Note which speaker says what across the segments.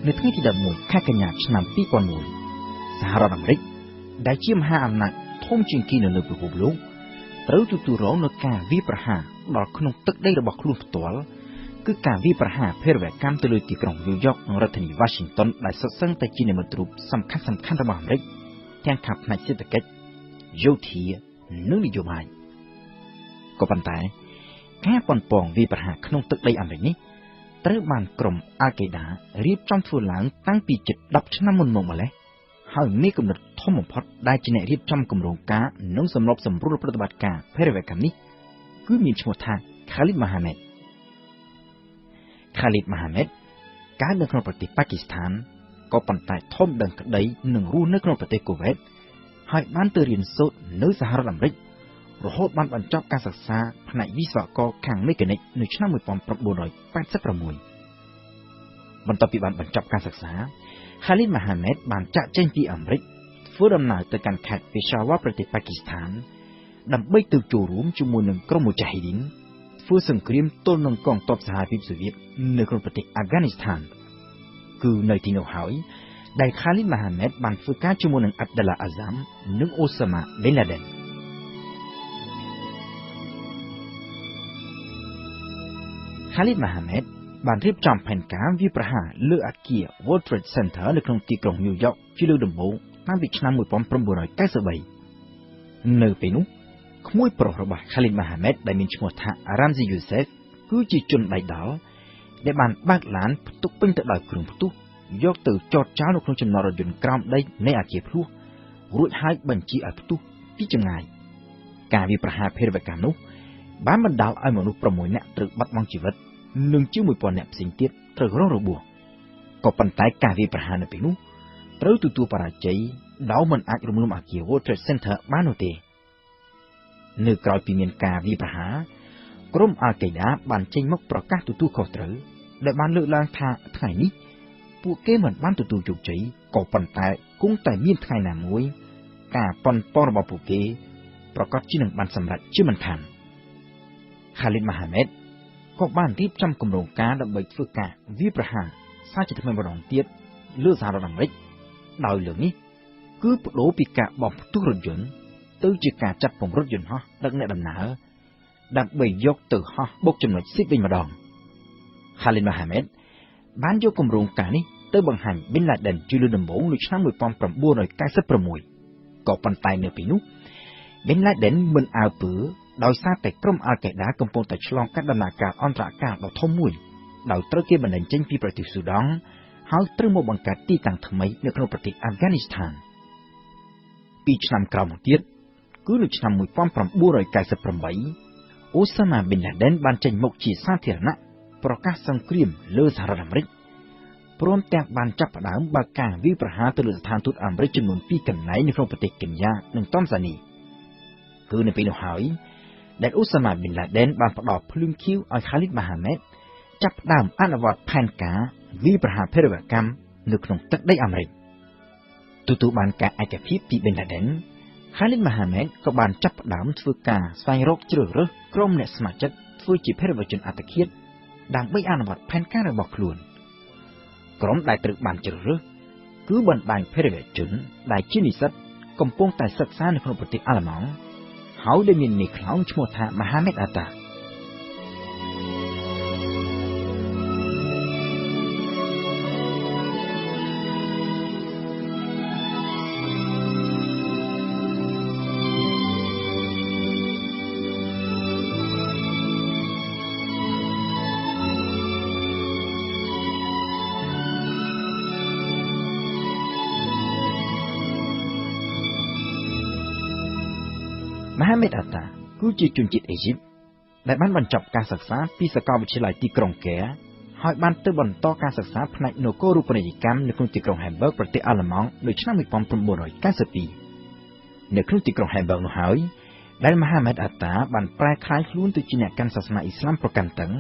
Speaker 1: នៅថ្ងៃទី11ខែកញ្ញាឆ្នាំ2001សហរដ្ឋអាមេរិកដែលជាមហាអំណាចធំជាងគេនៅលើពិភពលោកត្រូវទទួលរងនឹងការវាយប្រហារដល់ក្នុងទឹកដីរបស់ខ្លួនផ្ទាល់គឺការវាយប្រហារភេរវកម្មទៅលើទីក្រុងញូវយ៉កនិងរដ្ឋធានី Washington ដែលសុទ្ធសឹងតែជានិមិត្តរូបសំខាន់ៗរបស់អាមេរិកទាំងខាងផ្នែកសេដ្ឋកិច្ចយោធានិងនយោបាយក៏ប៉ុន្តែការប៉ុនប៉ងវាយប្រហារក្នុងទឹកដីអាមេរិកនេះត្រូវបានក្រុមអាល់កេដារៀបចំធ្វើឡើងតាំងពីជិត10ឆ្នាំមុនមកម្ល៉េះហើយមានគំនិតធំបំផុតដែលជាអ្នករៀបចំគម្រោងការនិងសម្របសម្រួលប្រតិបត្តិការភេរវកម្មនេះគឺមានឈ្មោះថា Khalid Mohammed កើតនៅក្នុងប្រទេសប៉ាគីស្ថានក៏ប៉ុន្តែធំដឹងក្តីនឹងរស់នៅក្នុងប្រទេសកូវេតហើយបានទៅរៀនសូត្រនៅសហរដ្ឋអាមេរិករហូតបានបញ្ចប់ការសិក្សាផ្នែកវិស្វករខាងមេកានិកនៅឆ្នាំ1986បន្ទាប់ពីបានបញ្ចប់ការសិក្សា Khalid Mohammed បានចាក់ចេញពីអាមេរិកធ្វើដំណើរទៅកាន់ខេត្ត Peshawar ប្រទេសប៉ាគីស្ថានដើម្បីទៅចូលរួមជាមួយនឹងក្រុមមូចាហ៊ីឌីនធ្វើសង្គ្រាមទល់នឹងកងទ័ពសហភាពសូវៀតនៅក្នុងប្រទេសអាហ្វហ្គានីស្ថានគឺនៅទីនោះហើយដែល Khalid Mohammed បានធ្វើការជាមួយនឹង Abdullah Azzam និង Osama bin Laden Khalid Mohammed បានរៀបចំផែនការវាយប្រហារលើអគារ World Trade Center នៅក្នុងទីក្រុងញូវយ៉កជាលើកដំបូងតាំងពីឆ្នាំ1993នៅពេលនោះក្មួយប្រុសរបស់ Khalid Mohammed ដែលមានឈ្មោះថា Ramzi Youssef គឺជាជនដៃដល់ដែលបានបើកឡានផ្ទុកពេញទៅដោយគ្រឿងផ្ទុះយកទៅចតចោលនៅក្នុងចំណតរថយន្តក្រោមដីនៃអគារភ្លោះរួចហើយបញ្ជាឲ្យផ្ទុះពីចម្ងាយការវាយប្រហារភេរវកម្មនោះបានបណ្ដាលឲ្យមនុស្ស6នាក់ត្រូវបាត់បង់ជីវិតនិងជាង 1000 នាក់ផ្សេងទៀតត្រូវរងរបួសក៏ប៉ុន្តែការវាយប្រហារនៅពេលនោះត្រូវទទួលបរាជ័យដោយមិនអាចរំលំអគារ World Trade Center បាននោះទេនៅក្រោយពីមានការវាយប្រហារក្រុមអាល់កេដាបានចេញមកប្រកាសទទួលខុសត្រូវដែលបានលើកឡើងថាថ្ងៃនេះពួកគេមិនបានទទួលជោគជ័យក៏ប៉ុន្តែគង់តែមានថ្ងៃណាមួយការប៉ុនប៉ងរបស់ពួកគេប្រកាសជានឹងបានសម្រេចជាមិនខាន Khalid Mohammed ក៏បានរៀបចំគម្រោងការដើម្បីធ្វើការវាយប្រហារសារជាថ្មីម្ដងទៀតលើសហរដ្ឋអាមេរិកដោយលើកនេះគឺបដូរពីការបោះផ្ទុះរថយន្តទៅជាការចាត់ពង្រត់យន្តហោះដឹកអ្នកដំណើរដើម្បីយកទៅហោះបុកចំណុចស៊ីបវិញម្ដង Khalid Mohammed បានយកគម្រោងការនេះទៅបង្ហាញ Bin Laden ជាលើកដំបូងនៅឆ្នាំ1996ក៏ប៉ុន្តែនៅពេលនោះ Bin Laden មិនអើពើដោយសារតែក្រុមអាល់កេដាកំពុងតែឆ្លងកាត់ដំណើរការអន្តរកាលដ៏ធំមួយដោយត្រូវគេបណ្តេញចេញពីប្រទេសស៊ូដង់ហើយត្រូវមកបង្កើតទីតាំងថ្មីនៅក្នុងប្រទេសអាហ្វហ្គានីស្ថានពីឆ្នាំក្រោយមកទៀតគឺនៅឆ្នាំ1998 Osama bin Laden បានចេញមកជាសាធារណៈប្រកាសសង្គ្រាមលើសហរដ្ឋអាមេរិកព្រមទាំងបានចាប់ផ្ដើមបើកការវាយប្រហារទៅលើស្ថានទូតអាមេរិកចំនួន2កន្លែងនៅក្នុងប្រទេសកេនយ៉ានិងតនសានីគឺនៅពេលនោះហើយដែល Osama bin Laden បានផ្ដល់ភ្លើងខៀវឲ្យ Khalid Mohammed ចាប់ផ្ដើមអនុវត្តផែនការវាយប្រហារភេរវកម្មនៅក្នុងទឹកដីអាមេរិកទទួលបានការឯកភាពពី Bin Laden Khalid Mohammed ក៏បានចាប់ផ្ដើមធ្វើការស្វែងរកជ្រើសរើសក្រុមអ្នកស្ម័គ្រចិត្តធ្វើជាភេរវជនអត្តឃាតដើម្បីអនុវត្តផែនការរបស់ខ្លួនក្រុមដែលត្រូវបានជ្រើសរើសគឺបណ្ដាញភេរវជនដែលជានិស្សិតកំពុងតែសិក្សានៅក្នុងប្រទេសអាល្លឺម៉ង់ហើយដែលមាននាយខ្លោងឈ្មោះថា Mohammed Atta Mohammed Atta គឺជាជនជាតិអេស៊ីបដែលបានបញ្ចប់ការសិក្សាពីសាកលវិទ្យាល័យទីក្រុងកែហើយបានទៅបន្តការសិក្សាផ្នែកនគររូបនីយកម្មនៅក្នុងទីក្រុង Hamburg ប្រទេសអាល្លឺម៉ង់នៅឆ្នាំ1992នៅក្នុងទីក្រុង Hamburg នោះហើយដែល Mohammed Atta បានប្រែក្លាយខ្លួនទៅជាអ្នកកាន់សាសនាអ៊ីស្លាមប្រកាន់តឹង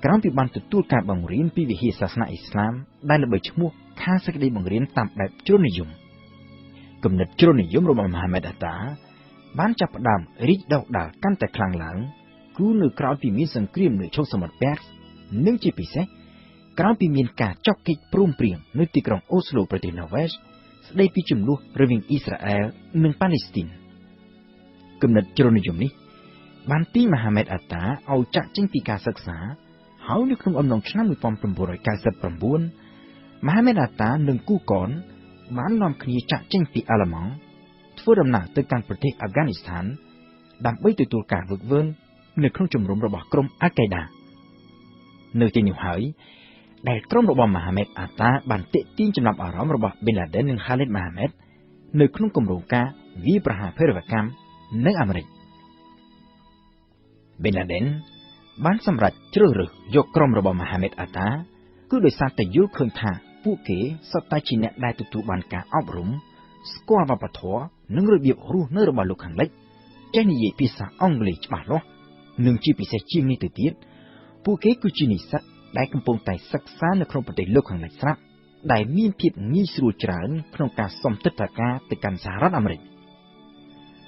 Speaker 1: ក្រោយពីបានទទួលការបង្រៀនពីវិហារសាសនាអ៊ីស្លាមដែលល្បីឈ្មោះខាងសេចក្តីបង្រៀនតាមបែបជ្រុលនិយមគំនិតជ្រុលនិយមរបស់ Mohammed Attaបានចាប់ផ្ដើមរីកដុះដាលកាន់តែខ្លាំងឡើងគឺនៅក្រោយពីមានសង្គ្រាមនៅឈូងសមុទ្រ Persia និងជាពិសេស ក្រោយពីមានការចុះកិច្ចព្រមព្រៀងនៅទីក្រុងអូស្ឡូប្រទេសណ័រវេសស្ដីពីជម្លោះរវាងអ៊ីស្រាអែលនិងប៉ាឡេស្ទីនគំនិតជ្រុលនិយមនេះបានទាញមហាម៉េតអាតាឲ្យចាក់ចេញពីការសិក្សាហើយនៅក្នុងអំឡុងឆ្នាំ1999មហាម៉េតអាតានិងគូកនបាននាំគ្នាចាក់ចេញពីអាល្លឺម៉ង់ធ្វើដំណើរទៅកាន់ប្រទេសអាហ្គានីស្ថានដើម្បីទទួលការហ្វឹកហ្វឺននៅក្នុងជំរំរបស់ក្រុមអាល់កេដានៅទីនេះហើយដែលក្រុមរបស់មហាម៉េតអាតាបានទាក់ទាញចំណាប់អារម្មណ៍របស់ប៊ិនឡាដិននិងខាលីតមហាម៉េតនៅក្នុងគម្រោងការវាយប្រហារភេរវកម្មនៅអាមេរិកប៊ិនឡាដិនបានសម្រេចជ្រើសរើសយកក្រុមរបស់មហាម៉េតអាតាគឺដោយសារតែយល់ឃើញថាពួកគេសុទ្ធតែជាអ្នកដែលទទួលបានការអប់រំស្គាល់វប្បធម៌និងរបៀបរស់នៅរបស់លោកខាងលិចចេះនិយាយភាសាអង់គ្លេសច្បាស់លាស់និងជាពិសេសជាងនេះទៅទៀតពួកគេគឺជានិស្សិតដែលកំពុងតែសិក្សានៅក្នុងប្រទេសលោកខាងលិចស្រាប់ដែលមានភាពងាយស្រួលច្រើនក្នុងការសុំទិដ្ឋាការទៅកាន់សហរដ្ឋអាមេរិក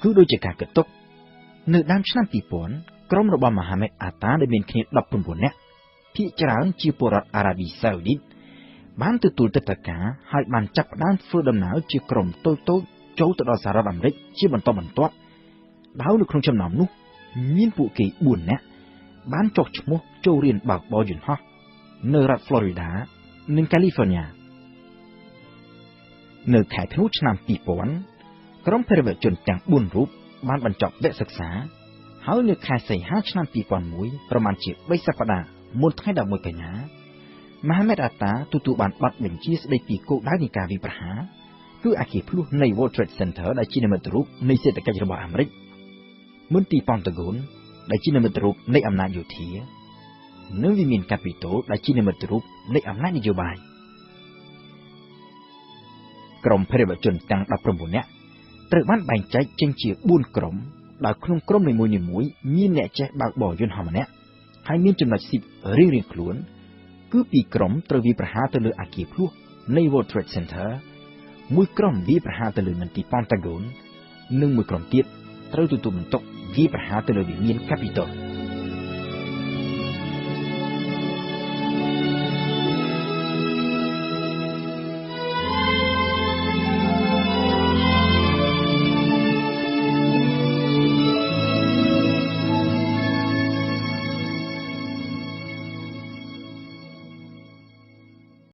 Speaker 1: គឺដូចជាការគិតទុកនៅដើមឆ្នាំ2000ក្រុមរបស់មហាម៉េតអាតាដែលមានគ្នា19នាក់ភាគច្រើនជាពលរដ្ឋអារ៉ាប៊ីសាអូឌីតបានទទួលទិដ្ឋាការហើយបានចាប់ផ្ដើមធ្វើដំណើរជាក្រុមតូចៗចូលទៅដល់សហរដ្ឋអាមេរិកជាបន្តបន្ទាប់ដោយនៅក្នុងចំណោមនោះមានពួកគេ4នាក់បានចុះឈ្មោះចូលរៀនបើកបរយន្តហោះនៅរដ្ឋ Florida និង California នៅខែធ្នូឆ្នាំ2000ក្រុមភេរវជនទាំង4រូបបានបញ្ចប់វគ្គសិក្សាហើយនៅខែសីហាឆ្នាំ2001ប្រមាណជា3សប្តាហ៍មុនថ្ងៃ11កញ្ញាមហាម៉េតអាតាទទួលបានប័ណ្ណបញ្ជាស្ដីពីគោលដៅនៃការវាយប្រហារគឺអគារភ្លោះនៃ World Trade Center ដែលជានិមិត្តរូបនៃសេដ្ឋកិច្ចរបស់អាមេរិកមន្ទីរប៉ង់តាហ្គូនដែលជានិមិត្តរូបនៃអំណាចយោធានិងវិមានកាពីតូលដែលជានិមិត្តរូបនៃអំណាចនយោបាយក្រុមភេរវជនទាំង19នាក់ត្រូវបានបែងចែកចេញជា4ក្រុមដោយក្នុងក្រុមនីមួយៗមានអ្នកចេះបើកបរយន្តហោះម្នាក់ហើយមានចំណុចស៊ីបរៀងៗខ្លួនគឺ2ក្រុមត្រូវវាយប្រហារទៅលើអគារភ្លោះនៃ World Trade Center មួយក្រុមវាយប្រហារទៅលើមន្ទីរប៉ង់តាហ្គូននិងមួយក្រុមទៀតត្រូវទទួលបន្ទុកវាយប្រហារទៅលើវិមានកាពីតូល